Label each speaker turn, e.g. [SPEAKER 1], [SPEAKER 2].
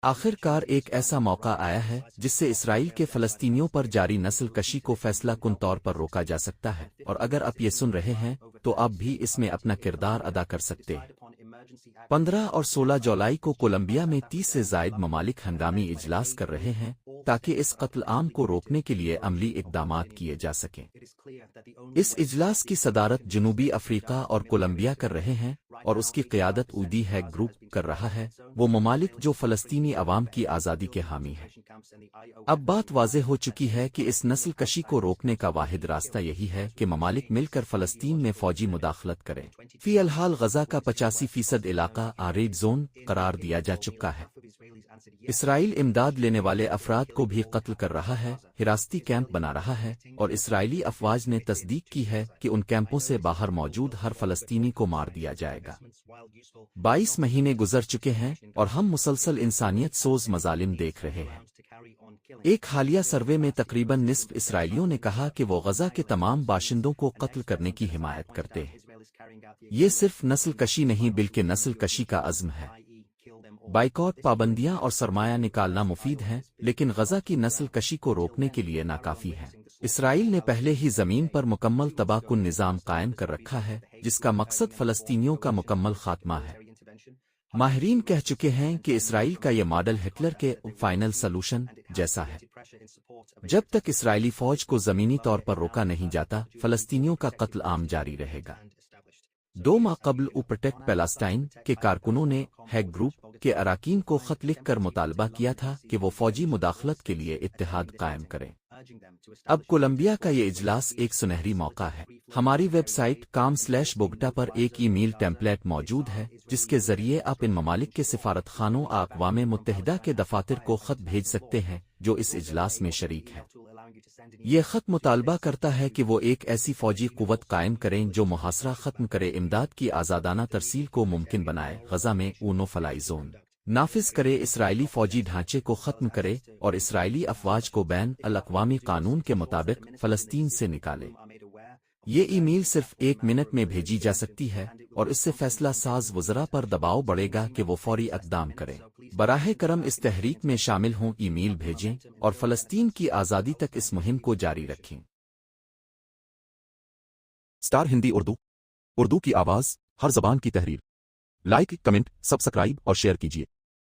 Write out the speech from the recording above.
[SPEAKER 1] آخر کار ایک ایسا موقع آیا ہے جس سے اسرائیل کے فلسطینیوں پر جاری نسل کشی کو فیصلہ کن طور پر روکا جا سکتا ہے، اور اگر آپ یہ سن رہے ہیں تو آپ بھی اس میں اپنا کردار ادا کر سکتے ہیں۔ 15 اور 16 جولائی کو کولمبیا میں 30 سے زائد ممالک ہنگامی اجلاس کر رہے ہیں تاکہ اس قتل عام کو روکنے کے لیے عملی اقدامات کیے جا سکیں۔ اس اجلاس کی صدارت جنوبی افریقہ اور کولمبیا کر رہے ہیں، اور اس کی قیادت اودی ہیگ گروپ کر رہا ہے، وہ ممالک جو فلسطینی عوام کی آزادی کے حامی ہیں۔ اب بات واضح ہو چکی ہے کہ اس نسل کشی کو روکنے کا واحد راستہ یہی ہے کہ ممالک مل کر فلسطین میں فوجی مداخلت کریں۔ فی الحال غزہ کا 85% علاقہ ریڈ زون قرار دیا جا چکا ہے۔ اسرائیل امداد لینے والے افراد کو بھی قتل کر رہا ہے، حراستی کیمپ بنا رہا ہے، اور اسرائیلی افواج نے تصدیق کی ہے کہ ان کیمپوں سے باہر موجود ہر فلسطینی کو مار دیا جائے گا۔ 22 مہینے گزر چکے ہیں اور ہم مسلسل انسانیت سوز مظالم دیکھ رہے ہیں۔ ایک حالیہ سروے میں تقریباً نصف اسرائیلیوں نے کہا کہ وہ غزہ کے تمام باشندوں کو قتل کرنے کی حمایت کرتے ہیں۔ یہ صرف نسل کشی نہیں بلکہ نسل کشی کا عزم ہے۔ بائیکاٹ، پابندیاں اور سرمایہ نکالنا مفید ہیں، لیکن غزہ کی نسل کشی کو روکنے کے لیے ناکافی ہے۔ اسرائیل نے پہلے ہی زمین پر مکمل تباہ کن نظام قائم کر رکھا ہے جس کا مقصد فلسطینیوں کا مکمل خاتمہ ہے۔ ماہرین کہہ چکے ہیں کہ اسرائیل کا یہ ماڈل ہٹلر کے فائنل سلوشن جیسا ہے۔ جب تک اسرائیلی فوج کو زمینی طور پر روکا نہیں جاتا، فلسطینیوں کا قتل عام جاری رہے گا۔ 2 ماہ قبل پروٹیکٹ پیلسٹائن کے کارکنوں نے ہیگ گروپ کے اراکین کو خط لکھ کر مطالبہ کیا تھا کہ وہ فوجی مداخلت کے لیے اتحاد قائم کریں۔ اب کولمبیا کا یہ اجلاس ایک سنہری موقع ہے۔ ہماری ویب سائٹ com/bogota پر ایک ای میل ٹیمپلیٹ موجود ہے جس کے ذریعے آپ ان ممالک کے سفارت خانوں اقوام متحدہ کے دفاتر کو خط بھیج سکتے ہیں جو اس اجلاس میں شریک ہے۔ یہ خط مطالبہ کرتا ہے کہ وہ ایک ایسی فوجی قوت قائم کریں جو محاصرہ ختم کرے، امداد کی آزادانہ ترسیل کو ممکن بنائے، غزہ میں نو فلائی زون نافذ کرے، اسرائیلی فوجی ڈھانچے کو ختم کرے اور اسرائیلی افواج کو بین الاقوامی قانون کے مطابق فلسطین سے نکالے۔ یہ ای میل صرف 1 منٹ میں بھیجی جا سکتی ہے اور اس سے فیصلہ ساز وزراء پر دباؤ بڑھے گا کہ وہ فوری اقدام کریں۔ براہ کرم اس تحریک میں شامل ہوں، ای میل بھیجیں اور فلسطین کی آزادی تک اس مہم کو جاری رکھیں۔
[SPEAKER 2] اسٹار ہندی اردو کی آواز، ہر زبان کی تحریر۔ لائک، کمنٹ، سبسکرائب اور شیئر کیجیے۔